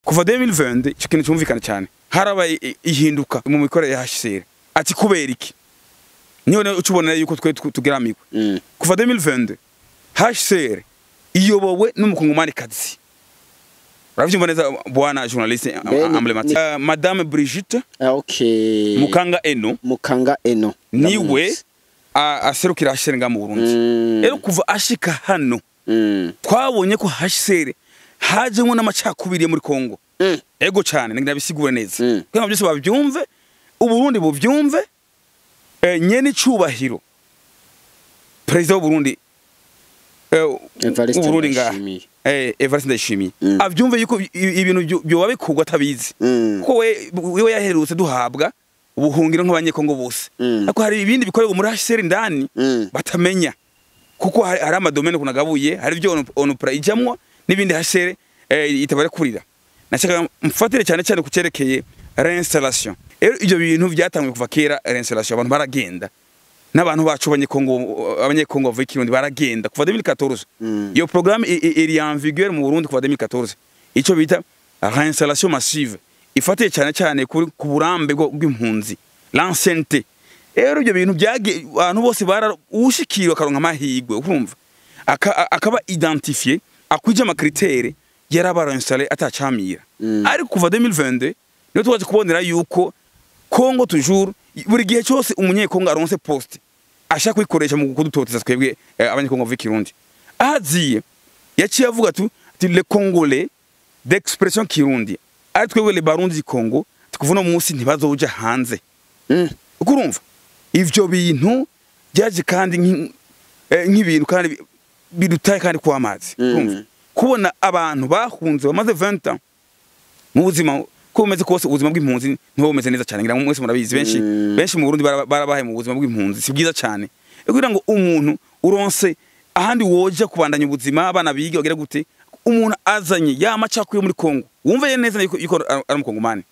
kuva 2020 cyo kintu cyumvikana cyane harabaye ihinduka mu mikorere ya HCR ati kubera iki niyo ucubonera yuko twe tugeramikwe kuva 2020 HCR iyobowe n'umukongomani kazi uravyumva neza bwana journaliste emblématique madame Brigitte Mukanga Eno niwe aserukira HCR nga mu Burundi rero kuva ashika hano twabonye ko HCR hajemo n'amacakubiri muri Kongo ego cyane ndabisigura neza kuko byose babyumve uburundi buvyumve nyene cubahiro president w'Uburundi Uburundi nga Evariste Ndayishimiye avyumve yuko ibintu byo wabikugwa tabizi kuko we yaherutse duhabwa ubuhungiro nk'abanyekongo bose ariko hari ibindi bikorerwa muri HCR ndani batamenya kuko hari amadomene kunagabuye hari byo onupra ijamwa n'ibindi HCR itabare kurira nashaka mfatire cyane kucerekeye reinstallation ibyo bintu byatangiye kuva kera reinstallation abantu baragenda n'abantu bacu abanyekongo v'ikirundi baragenda kuva 2014 iyo programme iri en vigueur mu Burundi kuva 2014 ico bita reinstallation massive ifatiye cyane ku burambe bw'impunzi l'ancienneté ibyo bintu byage abantu bose ushikira karonka amahigwe urumva akaba identifié akwije amakritere yarabara installé atacamira ariko kuva 2022 niyo twaje kubonera yuko Kongo toujours buri gihe cyose umunyekongo aronse poste ashaka kwikoresha mu kudutoteza twebwe abanyekongo v'ikirundi aziye yaciye avuga ati les Congolais d'expression kirundi ari twebwe les Barundi du Congo tukuvuna umunsi ntibazoja hanze ukurumva ivyo bintu byaje kandi nk'ibintu kandi bidutaye kandi kwa amazi kubona abantu bahunze bamaze 20 ans mu buzima ko umeze kose ubuzima bw'impunzi ntibo bumeze neza cyane ngira ngo mwese murabizi benshi mu Burundi barabaye mu buzima bw'impunzi si bwiza cyane kugira ngo umuntu uronse ahandi woje kubandanya ubuzima abana biga bagera gute umuntu azanye yamacakuye muri Kongo wumve neza yuko ari umukongomani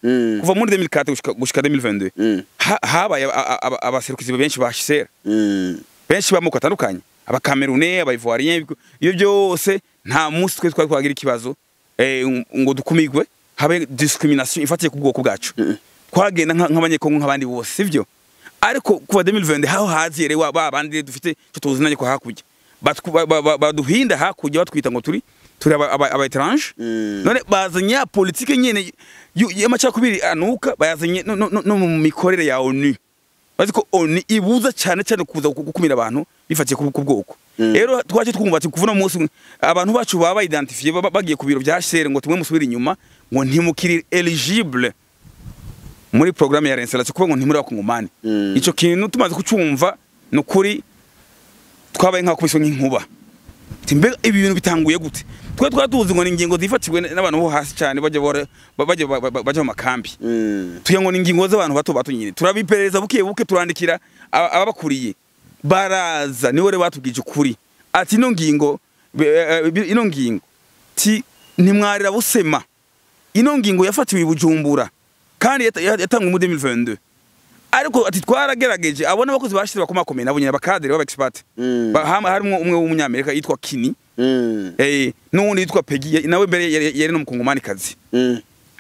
kuva muri 2004 gushika 2022 habaye abaserukizi benshi ba HCR benshi bamuko atandukanye abakamerune abayivoirien iyo byose nta musi twe twagira ikibazo ngo dukumigwe habe discrimination ifatiye ku bwoko bwacu twagenda nk'abanyekongo nk'abandi bose sivyo ariko kuva 2020 haho hazire babandi dufite cyo tuzinanye ko hakujya baduhinda hakujya batwita ngo turi aba étrange none bazanya politique nyene y'amacakubiri anuka bayazanye no mu mikorere ya ONU baziko ONU ibuza cyane kuza gukumira abantu bifatiye ku bwoko rero twaje twumva ati kuvuna umunsi abantu bacu baba identifié bagiye ku biro bya HCR ngo tumwe musubira inyuma ngo ntimukiri eligible muri programme ya reinstallation kuba ngo ntimuri bakongomani ico kintu tumaze kucumva no kuri twabaye nka kubiswe nk'inkuba timbe ibi bintu bitanguye gute twe twatuzi ngo ningingo zifatiwe n'abantu bo hasi cyane baje mu makambi tuya ngo ningingo z'abantu bato nyine turabiperereza buke turandikira ababakuriye baraza niwe re batubwije ukuri ati ino ngingo ti ntimwarira busema ino ngingo yafatiwe Bujumbura kandi yatangwe mu 2022 ariko ati twaragerageje abona abakozi bashitse bakomakomeye nabo nyine abakadere b'expert harimo umwe w'umunyamerika yitwa Kini n'undi yitwa Peggy nawe mbere yari no mukongomani kazi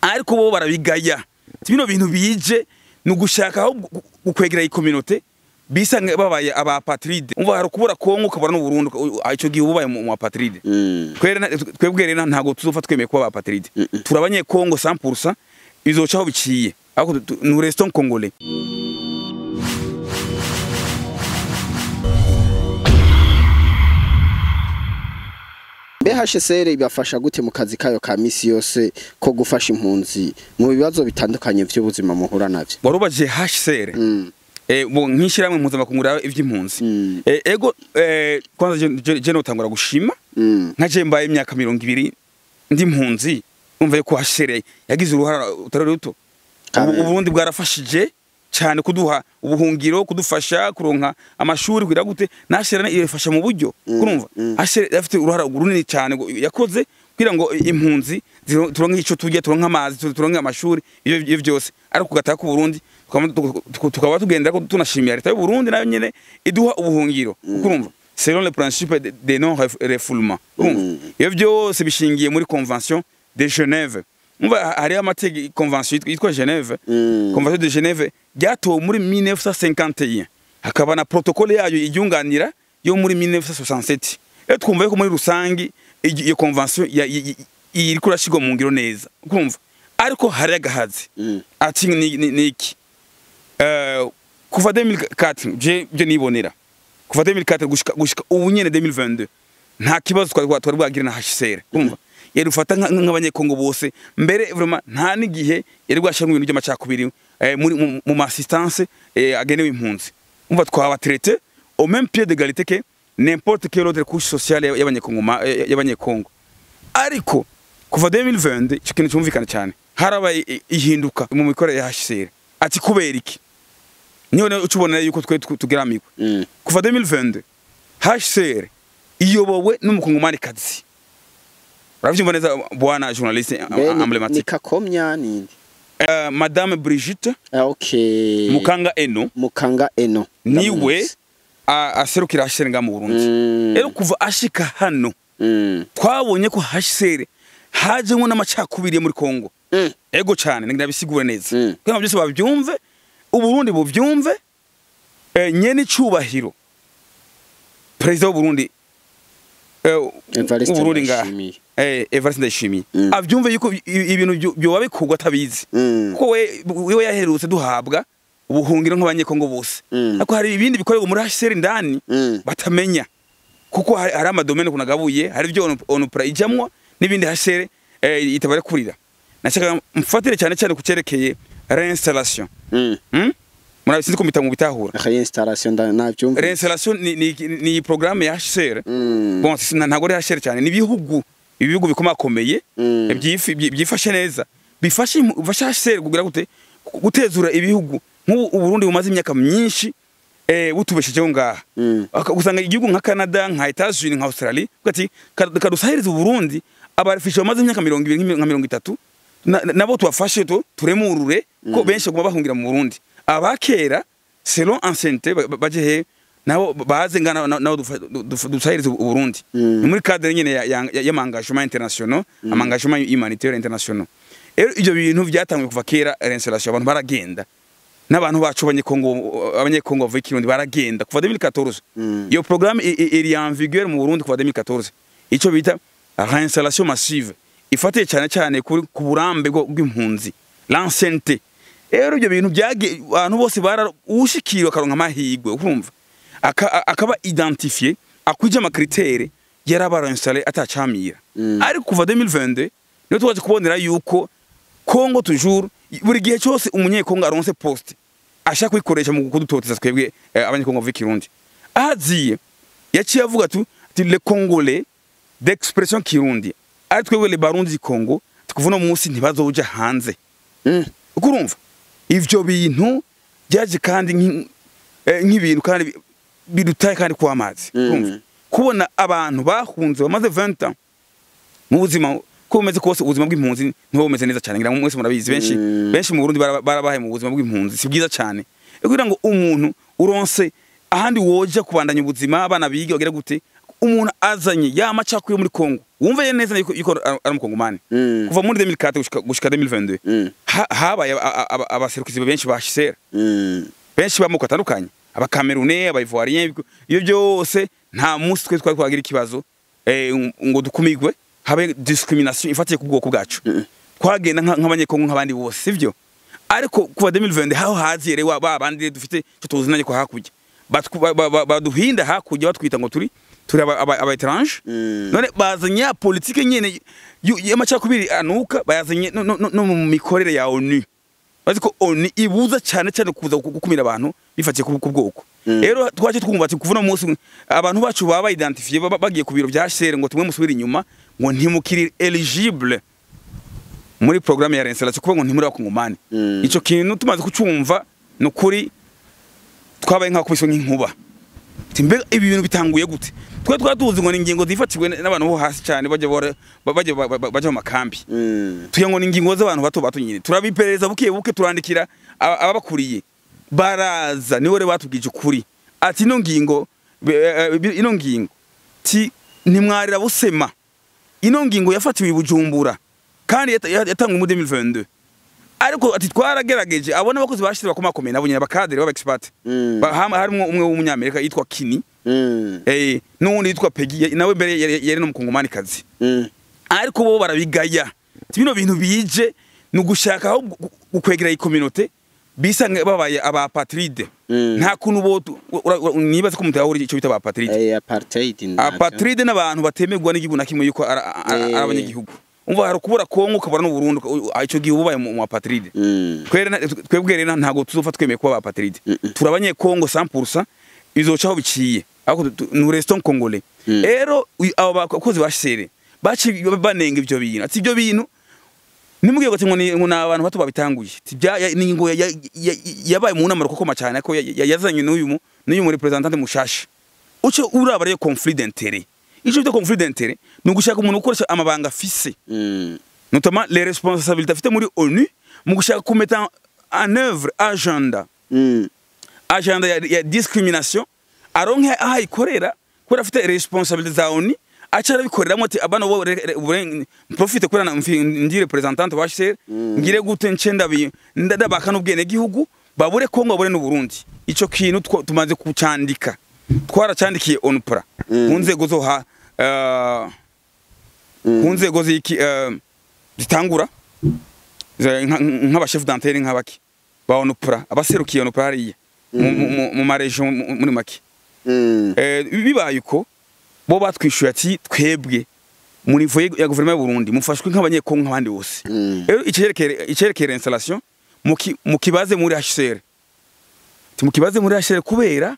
ariko bo barabigaya bino bintu bije nugushaka aho gukwegera iyi communauté bisanga babaye abapatride umva hari kubura Kongo kabura no Burundi ico gihe ubaye mu apatride twebwe rero ntago tuzofa twemeye kuba abapatride turabanye Kongo 100% izocaho biciye ariko nous restons congolais. HCR ibafasha gute mu kazi kayo ka misi yose ko gufasha impunzi mu bibazo bitandukanye by'ubuzima muhura navyo warubaje HCR bo nkishiramwe mpuzamakungu ivy'impunzi ego kwanza je notangura gushima nkaje mbaye imyaka 20 ndi impunzi umva ko HCR yagize uruhara utari ruto Uburundi bwarafashije cyane kuduha ubuhungiro kudufasha kuronka amashuri kugira gute nashirana irefasha mu buryo kurumva HCR afite uruhara runini cyane yakoze kugira ngo impunzi turonke ico turya turonka amazi turonke amashuri iyo byose ariko kugataka ku Burundi tukaba tugenda ko tunashimira leta y'u Burundi nayo nyene iduha ubuhungiro kurumva selon le principe de non refoulement iyo byose bishingiye muri convention de Genève umva hari amateka convention yitwa Genève convention de Genève byatowe muri 1951 hakaba na protocole yayo iyunganira yo muri 1967 twumva ko muri rusangi iyo convention iri kurashigwa mu ngiro neza kumva ariko hari agahazi ati niki kuva 2004 je nibonera kuva 2004 gushika ubu nyene 2022 nta kibazo twari bwagira na HCR kumva yari ufata nk'abanyekongo bose mbere vraiment nta nigihe yari gwashaka ibintu by'amacakubiri mu assistance agenewe impunzi umva twaba traité au même pied d'égalité que n'importe quelle autre couche sociale y'abanyekongo ariko kuva 2020 cyo kintu cyumvikana cyane harabaye ihinduka mu mikorere ya HCR ati kubera iki niyo ucubona yuko twe tugeramikwa kuva 2020 HCR iyobowe n'umukongomani kazi uravyumva neza bwana journaliste emblématique nikakomya nindi madame Brigitte okay Mukanga Eno niwe aserukira HCR nga mu Burundi rero kuva ashika hano twabonye ko HCR hajemo n'amacakubiri muri Kongo ego cyane ndabisigura neza kuko byose babyumve uburundi buvyumve nyene icubahiro president w'Uburundi Uburundi nga Evariste Ndayishimiye avyumve yuko ibintu byo babikugwa atabizi kuko we yaherutse duhabwa ubuhungiro nk'abanyekongo bose ariko hari ibindi bikorerwa muri HCR ndani batamenya kuko hari amadomene kunagabuye hari byo onupra ijamwa n'ibindi HCR itabare kurira nashaka mfatire cyane cyane kucerekeye réinstallation mura sinzi ko mitango bitahura réinstallation navyumva réinstallation ni programme ya HCR bon ntago ari HCR cyane ni ibihugu bikomakomeye byifashe neza bifashe HCR kugira gute gutezura ibihugu nk'u Burundi bumaze imyaka myinshi butubeshejeho ngaha gusanga igihugu nka Canada nka Etats-Unis nka Australia gati kadusahiriza Burundi abarifisha bamaze imyaka 20 nka 30 nabo twafashe turemurure ko benshi kuma bahungira mu Burundi abakera selon ancienneté baje nabo baze ngana nabo dusahiriza Burundi muri cadre nyene ya engagement international engagement humanitaire international ibyo bintu byatangiye kuva kera réinstallation abantu baragenda n'abantu bacu abanyekongo bavuye Kirundi baragenda kuva 2014 iyo programme iri en vigueur mu Burundi kuva 2014 ico bita réinstallation massive ifatiye cyane ku burambe bw'impunzi l'ancienneté ibyo bintu byage abantu bose ushikirwa karonka amahigwe urumva akaba identifié akwije amakritere yarabarinstallé atacamira ari kuva 2022 niyo twaje kubonera yuko Kongo toujours buri gihe cyose umunyekongo aronse poste ashaka kwikoresha mu kudutoteza twebwe abanyekongo bavuye Kirundi aziye yaciye avuga ati les Congolais d'expression Kirundi ari twebwe les Barundi du Congo tukuvuna munsi ntibazoja hanze ukurumva ivyo bintu byaje kandi nk'ibintu kandi bidutaye kandi kwa amazi kubona abantu bahunze bamaze 20 ans mu buzima ko umeze kose ubuzima bw'impunzi niho bumeze neza cyane ngira ngo mwese murabizi benshi mu Burundi barabaye mu buzima bw'impunzi si bwiza cyane kugira ngo umuntu uronse ahandi woje kubandanya ubuzima abana bige bagira gute umuntu azanye yamacakuye muri Kongo wumve neza yuko ari umukongomani kuva muri 2004 gushika 2022 habaye abaserukizi benshi ba HCR benshi bamuko atandukanye abakamerune abayivoirien iyo byose nta munsi twe twagira ikibazo ngo dukumigwe habe discrimination ifatiye ku bwoko bwacu twagenda nk'abanyekongo nk'abandi bose sivyo ariko kuva 2020 haho hazire babandi dufite cyo tuzinanye ko hakujya baduhinda hakujya batwita ngo turi aba étrange none bazanya politique nyene y'amacakubiri anuka bayazanye no mu mikorere ya ONU baziko ONU ibuza cyane kuza gukumira abantu bifatiye ku bwoko rero twaje twumva ati kuvuna umunsi abantu bacu baba identifié bagiye ku biro bya HCR ngo tumwe musubira inyuma ngo ntimukiri eligible muri programme ya réinstallation kuko ngo ntimuri bakongomani ico kintu tumaze kucumva no kuri twabaye nka kubiswe nk'inkuba timbe ibi bintu bitanguye gute twe twatuzi ngo ningingo zifatiwe n'abantu bo hasi cyane baje mu makambi tuye ngo ningingo z'abantu bato nyine turabipereza buke turandikira ababakuriye baraza niwe re batubwije ukuri ati ino ngingo ti nimwarira busema ino ngingo yafatiwe Bujumbura kandi yatangwe mu 2022 ariko ati twaragerageje abona abakozi bashyize bakomakomeye nabo nyine abakadere b'abexpert harimo umwe w'umunyamerika yitwa Kini n'undi yitwa Peggy nawe mbere yari no mukongomani kazi ariko bo barabigaya bino bintu bije nugushaka aho gukwegera iyi communauté bisanga babaye abapatride nta kuntu bo nibaza ko mutahuri ico bita abapatride apartheid n'abantu batemegwa n'igihugu na kimwe yuko abanyagihugu umva hari kubura Kongo kabura no Burundi ico gihe ubaye mu apatride twebwe rero ntago tuzofa twemeye kuba apatride turabanye Kongo 100% izocaho biciye ariko nous restons congolais rero abo bakozi bashere baci banenga ivyo bintu ati ivyo bintu nimugiye gute ngo nabantu bato babitanguye ningo yabaye mu namaro kokoma cyane ko yazanye n'uyu mu representante mushasha uco uraba rero conflit d'intérêt ico bita conflit d'intérêt no gushaka umuntu ukoresha amabanga fise notamment les responsabilités afite muri ONU mu gushaka kumeta en œuvre agenda ya discrimination aronke ahayikorera ko afite responsabilité za ONU acara bikorera moti abana bo profite kurana ndi representante wa HCR ngire gute ncenda ndabaka n'ubwene gihugu babure Kongo babure n'u Burundi ico kintu tumaze kucandika twaracandikiye ONUPRA kunzego zo ha kunzego ziki zitangura nk'aba chef d'antenne nk'abaki ba ONUPRA abaserukiye ONUPRA hariya mu marejo muri make bibaye uko bo batwishuye ati twebwe muri voye ya gouvernement y'u Burundi mufashwe nk'abanyekongo nk'abandi bose rero icerekere installation mu kibaze muri HCR mukibaze muri HCR kubera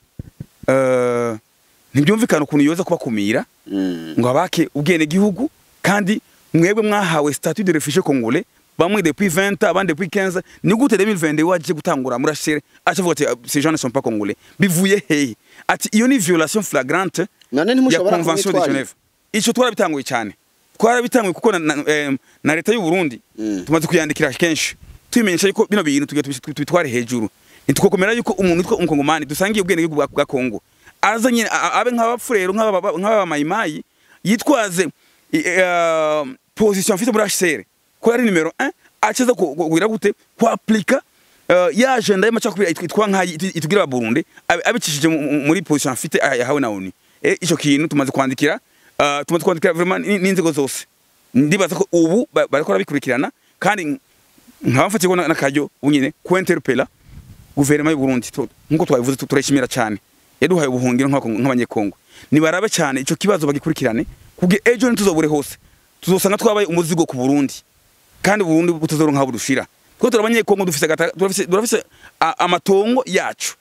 ntibyumvikana ukuntu yoza kubakumira ngo abake ubwene gihugu kandi mwebwe mwahawe statut de réfugié congolais bamwe depuis 20 abandi depuis 15 ni gute 2022 waje gutangura muri HCR achavuga ati ces gens ne sont pas congolais bivuye hey ati iyo ni violation flagrante ya convention de Genève ico twarabitanguye cyane twarabitanguye kuko na leta y'u Burundi tumaze kuyandikira kenshi tumenyesha yuko bino bintu tubitware hejuru nitukokomera yuko umuntu utwa umukongomani dusangiye ubwene bwa Kongo azanye abe nk'abapfurero nk'aba mayimayi yitwaze position afite muri HCR ko ari numero 1 acaza kugira gute ko applica ya agenda y'amacakubiri itwa nkayi itugira Burundi abicishije muri position afite yahawe na ONU ico kintu tumaze kwandikira vraiment n'inzego zose ndibaza ko ubu bariko rabikurikirana kandi nkabafatiye ko nakajyo unyine ku interpella guverinoma y'u Burundi nkuko twabivuze turashimira cyane yaduhaye ubuhungiro nk'abanyekongo nibarabe cyane ico kibazo bagikurikirane kuge ejo ntuzobure hose tuzosanga twabaye umuzigo ku Burundi kandi Burundi butazoro nka burushira ko turabanyekongo dufise amatongo yacu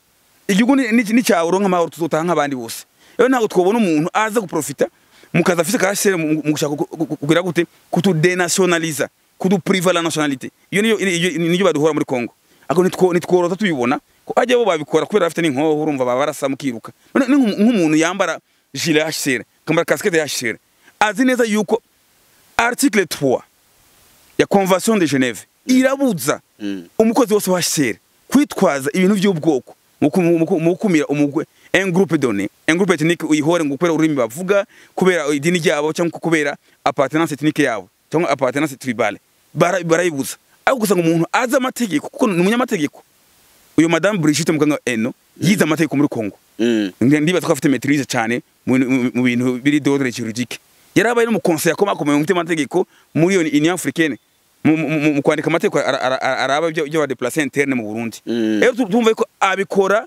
igihugu ni cyawuro nk'amahoro tuzotaha nk'abandi bose rero ntago twobona umuntu aza guprofita mukaza afise karashere mu gushaka kugira gute kutudenationaliza kudupriva la nationalité iyo niyo baduhora muri Kongo ako nitworota tubibona ko ajye bo babikora kubera afite n'inkoho urumva babarasa mukiruka nk'umuntu yambara gilet HCR kambara casquette HCR azi neza yuko article 3 ya convention de Genève irabuza umukozi wose wa HCR kwitwaza ibintu by'ubwoko mu kumira umugwe un groupe donné un groupe ethnique uyihore ngo kubera ururimi bavuga kubera idini ryabo cyangwa kubera appartenance ethnique yabo cyangwa appartenance tribale barayibuza ariko gusanga umuntu aza amategeko kuko ni umunyamategeko uyo madame Brigitte Muganga Eno yize amategeko muri Kongo ndibaza ko afite maîtrise cyane mu bintu biri d'ordre juridique yarabaye no mu conseil akomakomeye mu amategeko muri Union Africaine mu kwandika amategeko araba byo déplacer interne mu Burundi rero tumva ko abikora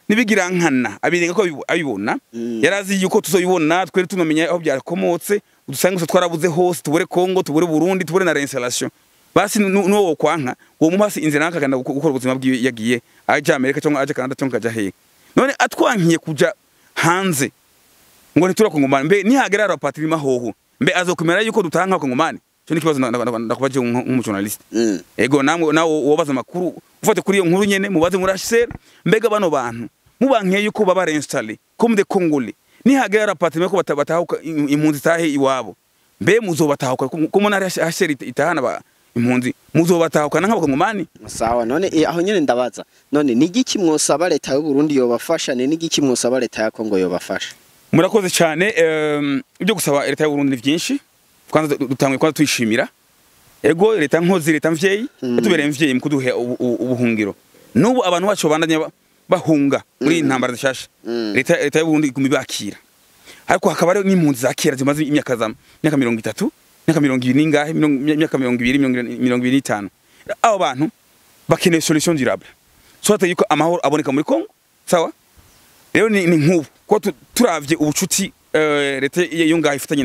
nibigira nkana abirenga ko abibona yarazi yuko tuzoyibona twere tunamenya aho byakomotse udusanga twarabuze hose tubure Kongo tubure Burundi tubure na reinstallation basi nuwo kwanka uwo muhasi inzira nakaganda gukora ubuzima bwiwe yagiye aje Amerika cyangwa aje Canada cyangwa aje hehe none atwankiye kuja hanze ngo nitura kongomani mbe nihagera abapatrima hoho mbe azokumera yuko dutanka kongomani cyo ni kibazo ndakubaje nk'umujournaliste ego namwe nawo wobaza makuru ufate kuri iyo nkuru nyene mubaze muri HCR mbega bano bantu mubankiye yuko baba reinstaller comme des Congolais nihagera abapatrima ko batahuka impunzi tahe iwabo mbe muzobatahuka ko mona HCR itahana ba impunzi muzobatahukana nk'abakongomani sawa none aho nyene ndabaza none nigiki mwosaba leta y'u Burundi yobafasha ne nigiki mwosaba leta ya Kongo yobafasha murakoze cyane ibyo gusaba leta y'u Burundi ni byinshi kwanza dutangiye kwanza tuyishimira ego leta nkozi leta mvyeyi yatubereye mvyeyi mu kuduha ubuhungiro nubu abantu bacu bandanya bahunga muri intambara zishasha leta y'Uburundi kumibakira ariko hakaba ari n'impunzi zakera zimaze imyaka 30 imyaka 20 ningahe imyaka 20 abo bantu bakeneye solution durable soit yuko amahoro aboneka muri Kongo sawa rero ni nkubu ko turavye ubucuti leta yunga ifitanye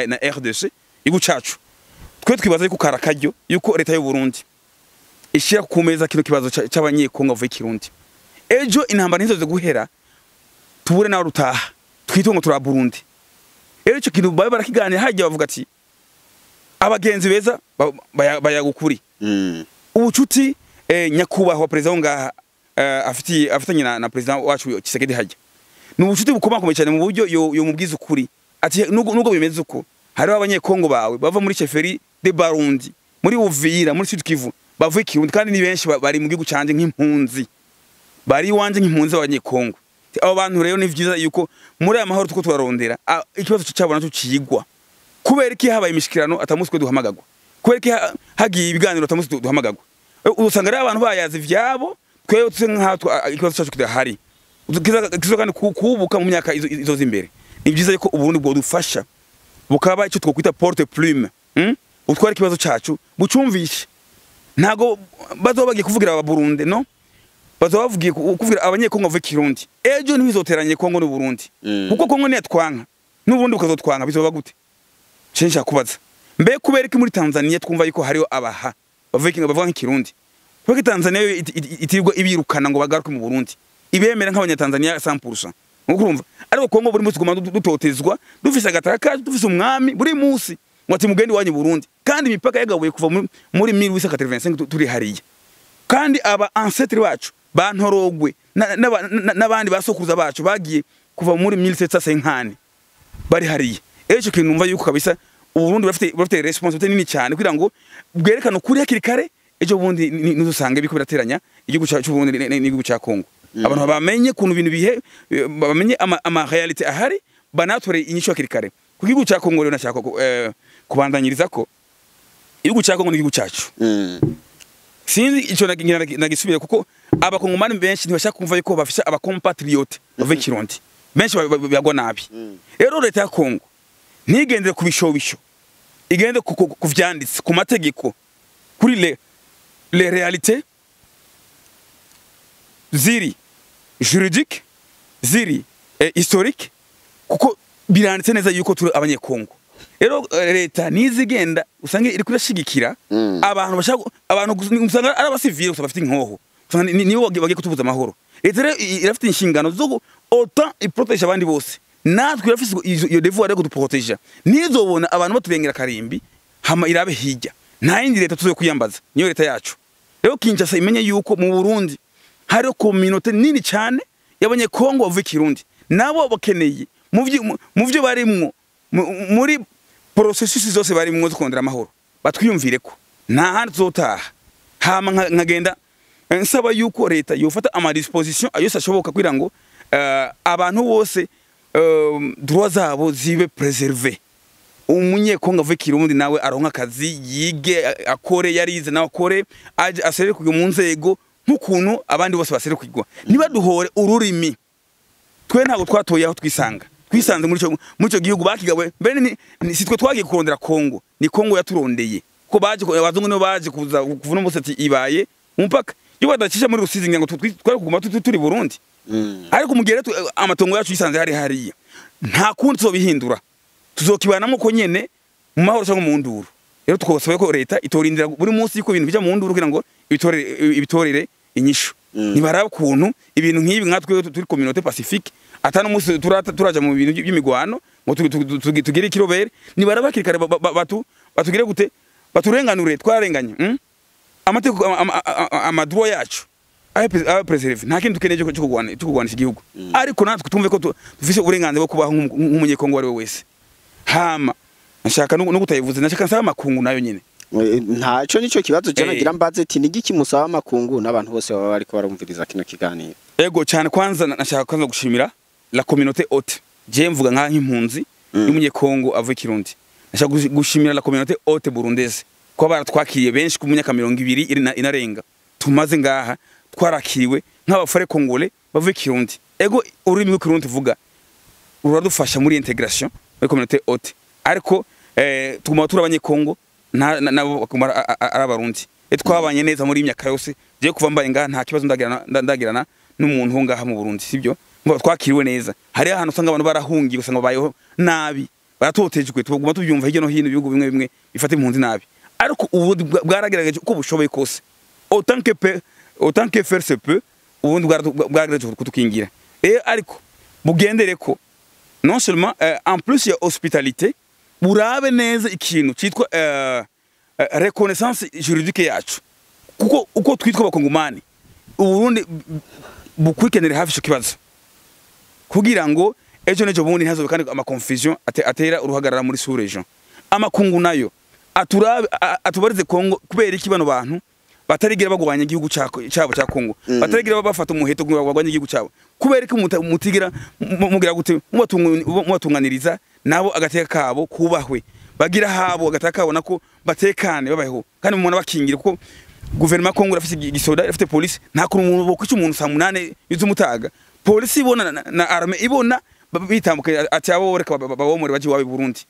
na RDC igucacu twe twibaza yuko karakaryo yuko leta y'u Burundi ishira kumeza kino kibazo c'abanyekongo bavuye Kirundi ejo intambara ntizoze guhera tubure nawe rutaha twitongo tura Burundi rero ico kintu babe barakiganira hajya bavuga ati abagenzi beza bayagukuri ubucuti nyakubahwa president ngaha afitanye na president wacu Tshisekedi hajya nubucuti bukomakomeye cyane mu buryo yo mubwiza ukuri ati nugo bimeze uko hari abanyekongo bawe bava muri Cheferi de Barundi muri Uvira muri Sud Kivu bavuye Kirundi kandi ni benshi bari mu gihugu canje nk'impunzi bari wanje nk'impunzi abanyekongo abo bantu rero ni vyiza yuko muri aya mahoro tuko turarondera ikibazo cyabona cyo cigwa kubera iki habaye imishikirano atamuswe duhamagagwa kubera iki hagiye ibiganiro atamuswe duhamagagwa usanga rero abantu bayazi vyabo twewe tuse nk'aho ikibazo cyacu kidahari kizo kandi kubuka mu myaka izo zimbere ni vyiza yuko Uburundi bwo dufasha bukaba icyo twokwita porte plume utwara ikibazo cyacu bucumvishe ntago bazobagiye kuvugira aba Burundi no bazobavugiye kuvugira abanyekongo bavuye Kirundi ejo ntibizoteranye Kongo n'u Burundi kuko Kongo ni yatwanka n'u Burundi bukazotwanka bizoba gute cenja kubaza mbe kubera iki muri Tanzania twumva yuko hariho abaha bavuga nk'ikirundi kuko Tanzania itirwa ibirukana ngo bagaruke mu Burundi ibemera nk'abanyatanzania 100% ukurumva ariko Kongo buri munsi guma dutotezwa dufise agataka dufise umwami buri munsi mwati mugendi wanyu Burundi kandi imipaka yagabuye kuva muri 1885 turi hariya kandi aba ancêtre bacu bantorogwe n'abandi basokuruza bacu bagiye kuva muri 1750 bari hariya ejo kintu numva yuko kabisa Uburundi bafite responsibility nini cyane kugira ngo bwerekane kuri hakiri kare ejo bundi nuzusanga biko birateranya igihugu cyacu Burundi n'igihugu cya Kongo abantu bamenye kuntu ibintu bihe bamenye ama reality ahari banatore inyisho hakiri kare ku gihugu cya Kongo rero nashaka kubandanyiriza ko igihugu cya Kongo n'igihugu cyacu sinzi ico nagisubire kuko abakongomani benshi ntibashaka kumva yuko bafisha aba compatriote bave Kirundi benshi bagwa nabi rero leta ya Kongo ntigendere ku bishobisho igende ku vyanditse ku mategeko kuri les réalités ziri juridique ziri historique kuko biranditse neza yuko turi abanyekongo rero leta nizigenda usange iri kurashigikira abantu bashaka abantu usanga ari abasivile bafite inkoho usanga nibo bagiye kutubuza amahoro leta rero irafite inshingano zo autant iprotege abandi bose natwe irafise iyo devoir yo kuduproteger nizobona abantu baturengera karimbi hama irabe hijya nta yindi leta tuzo kuyambaza niyo leta yacu rero Kinshasa imenye yuko mu Burundi hari communauté nini cyane y'abanyekongo bavuye Kirundi nabo bakeneye mu byo barimwo muri processus zose barimwo zo kondera amahoro batwiyumvire ko nta handi tuzotaha hama nkagenda nsaba yuko leta yofata ama disposition ayose ashoboka kugira ngo abantu bose droit zabo zibe preserver umunyekongo avuye Kirundi nawe aronka akazi yige akore yarize nawe akore aje asere kujya mu nzego nk'ukuntu abandi bose basere kujwa niba duhore ururimi twe ntago twatoye aho twisanze muri cyo gihugu bakigawe mbere si twe twagiye kurondera Kongo ni Kongo yaturondeye ko baje abazungu no baje kuvuna umusati ibaye umupaka yo badacisha muri Rusizi ngo twari kuguma turi Burundi ariko mugere amatongo yacu yisanze hariya nta kundi tuzobihindura tuzokibanamo ko nyene mu mahoro cyangwa mu nduru rero tukosaba ko leta itorindira buri munsi yuko ibintu bija mu nduru kugira ngo ibitorere inyisho nibaraba kuntu ibintu nk'ibi nkatwe turi communauté pacifique atano musi turaja mu bintu by'imigwano ngo tugire kirobere nibaraba kirikare batugire gute baturenganure twarenganye amateko amadroit yacu aye preserve nta kintu tukeneje cyo kugwana igihugu ariko natwe tumve ko dufise uburenganzira bwo kubaho nk'umunyekongo wari we wese hama nshaka no gutayivuze nashaka nsaba makungu nayo nyine ntaco nico kibazo cyane gira mbaze ati nigiki musaba makungu nabantu bose baba bariko barumviriza kino kiganiro ego cyane kwanza nashaka kwanza gushimira la communauté haute je mvuga nk'impunzi y'umunyekongo avuye Kirundi nashaka gushimira la communauté haute burundaise ko baratwakiriye benshi ku myaka 200 inarenga tumaze ngaha twarakiriwe nk'abafare kongole bavuye Kirundi ego ururimi rw'ikirundi tuvuga ruradufasha muri integration muri communauté haute ariko tuguma turabanye Kongo nabo bakumara arabarundi twabanye neza muri imyaka yose je kuva mbaye ngaha nta kibazo ndagirana n'umuntu ngaha mu Burundi sibyo ngo twakiriwe neza hari ahantu usanga abantu barahungiye usanga bayeho nabi baratotejwe tuguma tubyumva hirya no hino ibihugu bimwe bimwe bifata impunzi nabi ariko ubu bwaragerageje uko bushoboye kose autant que faire se peut ubundi bwaragerageje kutukingira ariko bugendere ko non seulement en plus ya hospitalité burabe neza ikintu cyitwa reconnaissance juridique yacu kuko uko twitwa bakongomani uburundi bukwikenera hafi cyo kibazo kugira ngo ejo nejo bundi ntazo kandi ama confusion atera uruhagarara muri sous region amakungu nayo atubarize Kongo kubera iki bano bantu batarigira bagwanya igihugu cyabo cya Kongo batarigira bafata umuheto bagwanya igihugu cyabo kubera iki mutigira mugira gute mubatunganiriza nabo agateka kabo kubahwe bagira habo agateka kabo nako batekane babayeho kandi umuntu bakingira kuko guverinoma Kongo rafite igisoda rafite police nta kuntu umuntu bokwica umuntu saa 8 y'umutaga police ibona na arme ibona bitambuka ati abo reka babomore baji wawe Burundi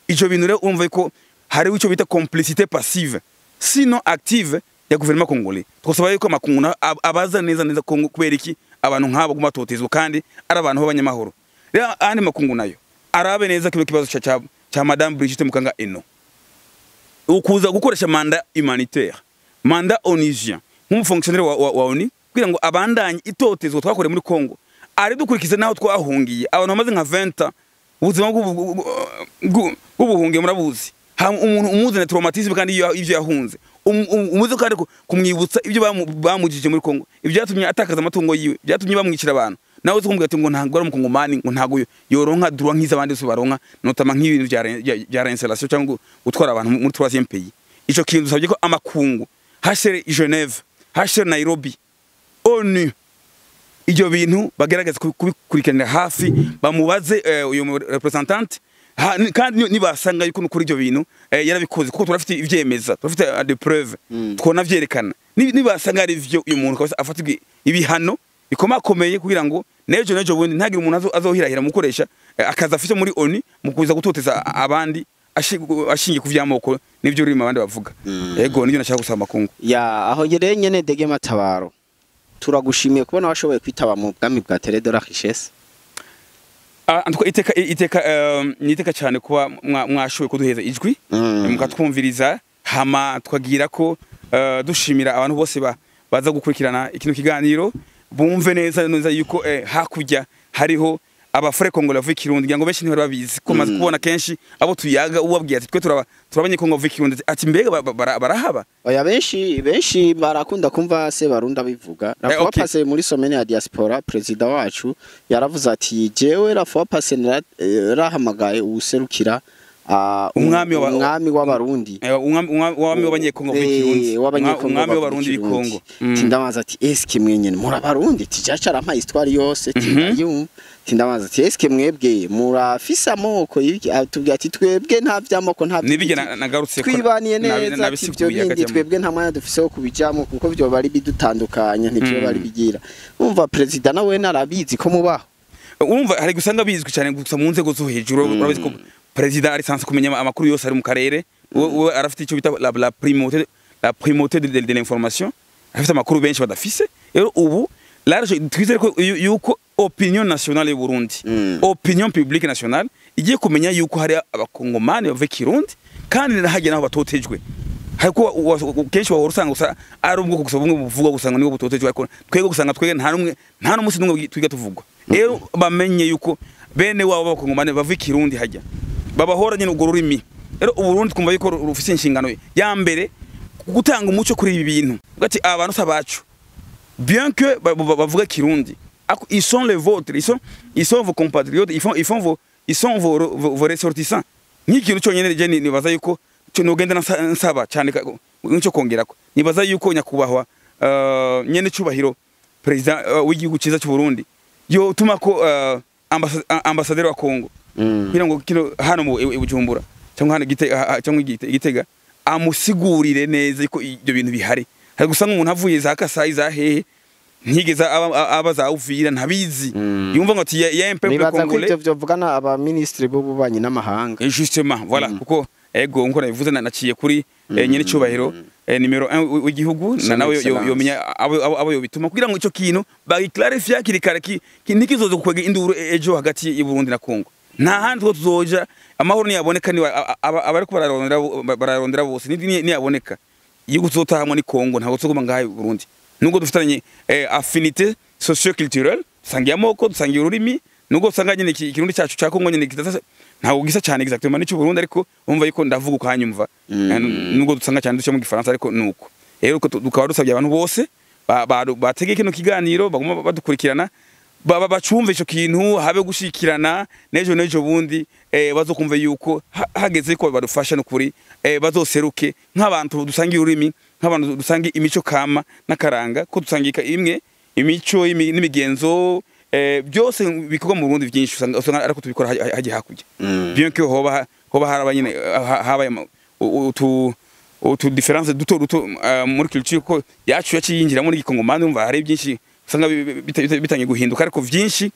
ico bintu rero umva ko hari ico bita complicité passive sinon active ya guverinoma Congolais twosaba yuko makunguna abaza neza Kongo kubera iki abantu nk'abo gumatotezwa kandi ari abantu b'abanyamahoro rero andi makungu nayo arabe neza kino kibazo cha Madame Brigitte Mukanga eno ukuza gukoresha manda humanitaire manda onusien nk'umufonctionnaire wa ONU kugira ngo abandanye itotezwa twakore muri Kongo ari dukurikiza naho twahungiye abantu bamaze nka 20 ubuzima bw'ubuhungiye murabuzi umuntu umuzana traumatisme kandi ivyo yahunze umuze kandi kumwibutsa ibyo bamujije muri Kongo ibyo byatumye atakaza amatungo yiwe byatumye bamwicira abantu nawe uzukumbwira ati ngo ntabwo ari umukongomani ngo ntago yoronka droit nk'izabandi bose baronka notama nk'ibintu bya reinstallation cyangwa gutwara abantu muri 3e pays ico kintu usabye ko amakungu HCR Genève HCR Nairobi ONU ibyo bintu bagerageza kubikurikiranira hafi bamubaze uyu representante kandi nibasanga yuko kuri ibyo bintu yarabikoze kuko turafite ivyemeza turafite de preuve twona vyerekana nibasanga ari ivyo uyu muntu kose afatirwe ibihano bikomakomeye kugira ngo nejo bundi ntagire umuntu azohirahira mukoresha akaza afite muri ONU mu kuza gutoteza abandi ashingiye kuvyamoko nivyo urimo abandi bavuga yego nivyo nashaka gusaba makungu ya aho ngere nyene Dege Matabaro turagushimiye kubona washoboye kwitaba mu bwami bwa Terre de la Richesse antuko iteka cyane kuba mwashoboye kuduheza ijwi mukatwumviriza hama twagira ko dushimira abantu bose baza gukurikirana ikintu kiganiro bumve neza yuko hakujya hariho abafare Kongo lavuye Kirundi ngira ngo benshi ntibari babizi ko maze kubona kenshi abo tuyaga ubabwiye ati twe turabanye Kongo lavuye Kirundi ati mbega barahaba oya benshi barakunda kumva se barunda bivuga rafa passe muri somene ya diaspora president wacu yaravuze ati jewe rafa passe rahamagaye userukira umwami w'abarundi umwami w'abanyekongo b'ikirundi umwami w'abarundi b'ikongo tindamaza ati eske mwenye muri abarundi tijacara ampa histoire yose tindayumva tindamaza ati eske mwebwe murafisa amoko tubwira ati twebwe nta vyamoko nta nibige nagarutse twibaniye neza ivyo bindi twebwe nta mwanya dufise wo kubijamo kuko byo bari bidutandukanya ntibyo bari bigira umva president nawe narabizi ko mubaho umva hari gusanga bizwi cyane gusa mu nzego zo hejuru urabizi ko president ari sanse kumenya amakuru yose ari mu karere we arafite icyo bita la primauté de l'information afite amakuru benshi badafise rero ubu large twizere ko yuko opinion nationale y'u Burundi opinion publique nationale igiye kumenya yuko hari abakongomani bave Kirundi kandi nahajye naho batotejwe hariko kenshi wahora usanga gusa ari ubwo gusa bumwe buvuga gusanga nibo butotejwe ariko twego gusanga twege nta n'umunsi n'umwe twiga tuvugwa rero bamenye yuko bene wabo bakongomani bave Kirundi hajya babahora nyine ugo rurimi rero uburundi twumva yuko rufise inshingano ya mbere gutanga umuco kuri ibi bintu ugati abantu sabacu bien que bavuga Kirundi ils sont les vôtres ils sont vos compatriotes ils sont vos ressortissants n'ikintu cyo nyene je nibaza yuko cyo nogenda nsaba cyane n'icyo kongera ko nibaza yuko nyakubahwa nyene cyubahiro president w'igihugu cyiza cy'u Burundi yo tuma ko ambassadeur wa Kongo kugira ngo kino hano mu Bujumbura cyangwa hano Gitega amusigurire neza ko ibyo bintu bihari. Hari gusanga umuntu avuye za Kasayi za hehe ntigeza abaza uvira ntabizi yumva ngo ati ya MP Congolais nibaza ko vugana aba ministre b'ububanyi n'amahanga justement voilà kuko ego nko nabivuze naciye kuri nyene cyubahiro numero 1 w'igihugu nawe yomenya abo yobituma kugira ngo ico kintu bagiclarify kirikare ntikizoze kukwega induru ejo hagati y'u Burundi na Kongo. Nta handi ko tuzoja amahoro niyaboneka ni abari ko bararondera bose niyaboneka yuko tuzotahamwe ni Kongo ntago tuzoguma ngahe Burundi. Nubwo dufitanye affinité socio-culturelle sangiye amoko dusangiye ururimi nubwo usanga nyine ikirundi cyacu cya Kongo nyine ntago gisa cyane exactement n'icyo Burundi ariko umva yuko ndavuga ukanyumva nubwo dusanga cyane duce mu Gifaransa ariko nuko rero dukaba dusabye abantu bose bategeke kino kiganiro baguma badukurikirana bacumve ico kintu habe gushikirana nejo bundi bazokumva yuko hageze ko badufasha no kuri bazoseruke nk'abantu dusangiye ururimi nk'abantu dusangiye imico kama n'akaranga ko dusangika imwe imico n'imigenzo byose bikorwa mu Burundi byinshi usanga ariko tubikora haje hakujya bien que hoba haraba nyine haba utu difference duto muri culture ko yacu yaciyinjira muri Gikongomani umva hari byinshi usanga bitanye guhinduka ariko byinshi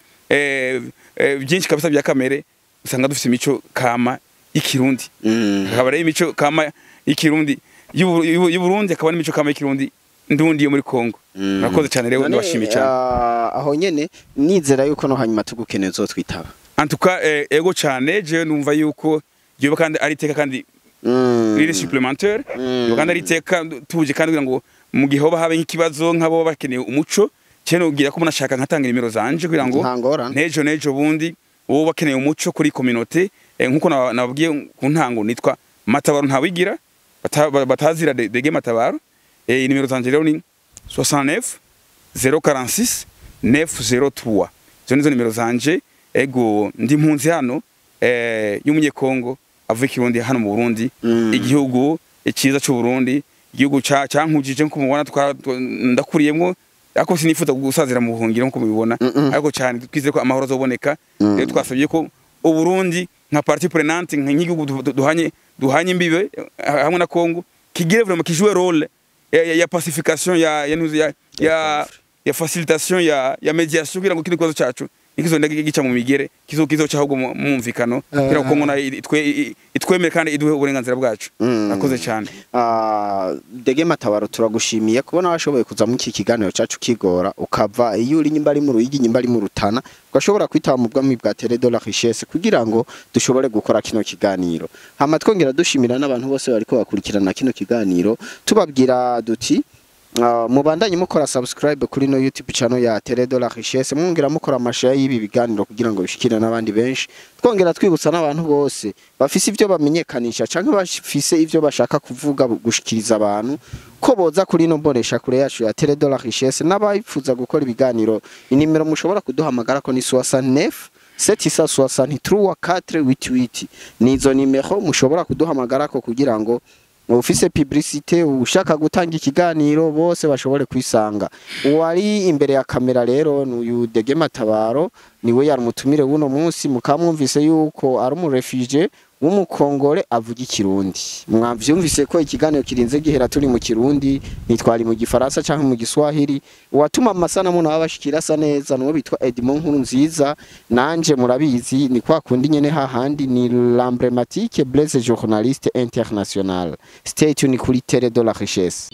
kabisa bya kamere usanga dufite imico kama y'ikirundi akaba ari imico kama y'ikirundi y'u Burundi akaba n'imico kama y'ikirundi ndundi yo muri Kongo. Nakoze cyane rero ndabashimiye cyane aho nyene nizera yuko no hanyuma tugukeneye uzotwitaba en tout cas ego cyane je numva yuko yoba kandi ari teka kandi riri supplémentaire yo kandi ari teka tuje kandi kugira ngo mu gihe hoba habe nk'ikibazo nk'abo bakeneye umuco cyane ugira ko munashaka nkatanga nimero zanje kugira ngo nejo bundi uwo bakeneye umuco kuri communauté nkuko nababwiye ku ntango nitwa Matabaro ntawigira batazira dege Matabaro nimero zanje rero ni 69 046 903 zo nizo nimero zanje ego ndi mpunzi hano y'umunye Kongo avuye Kirundi hano mu Burundi igihugu ikiza cy'u Burundi igihugu cyankujije nko mubona ndakuriyemo ariko sinifuza gusazira mu buhungiro nko mubibona ariko cyane twizeye ko amahoro azoboneka rero twasabye ko u Burundi nka partie prenante nk'igihugu duhanye imbibe hamwe na Kongo kigire vraiment kijouer rôle ya pacification ya facilitation ya mediation kugira ngo kino kwazo cyacu ikizonda gica mu migere kizo cyahubwo mumvikano kugira ngo Kongo na itwemere kandi iduhe uburenganzira bwacu nakoze cyane Dege Matabaro turagushimiye kubona washoboye kuza mu iki kiganiro cyacu kigora ukava iyo uri nyimba ari mu Ruyigi nyimba ari mu Rutana ugashobora kwitaba mu bwami bwa Terre de la Richesse kugira ngo dushobore gukora kino kiganiro hama twongera dushimira n'abantu bose bari ko bakurikirana kino kiganiro tubabwira duti mubandanye mukora subscribe kuri no YouTube channel ya Terre de la Richesse mwongera mukora amashare y'ibi biganiro kugira ngo bishikire n'abandi benshi twongera twibutsa n'abantu bose bafise ivyo bamenyekanisha canke bafise ivyo bashaka kuvuga gushikiriza abantu ko boza kuri no mbonesha kure yacu ya Terre de la Richesse n'abayifuza gukora ibiganiro inimero mushobora kuduhamagara ko ni 69 763 nizo nimero mushobora kuduhamagara ko kugira ngo ufise publicité ushaka gutanga ikiganiro bose bashobore kwisanga uwari imbere ya kamera rero n'uyu Dege Matabaro niwe yari mutumire buno munsi mukamwumvise yuko ari mu refugee w'umukongole avuga ikirundi mwavyumvise ko ikiganiro kirinze gihera turi mu kirundi nitwari mu Gifaransa canke mu Giswahili watuma amasanamu n'abashikira sa neza no bitwa Edmond Nkurunziza nanje murabizi ni kwa kundi nyene hahandi ni l'emblématique Blaise journaliste international stay tuned kuri Terre de la Richesse.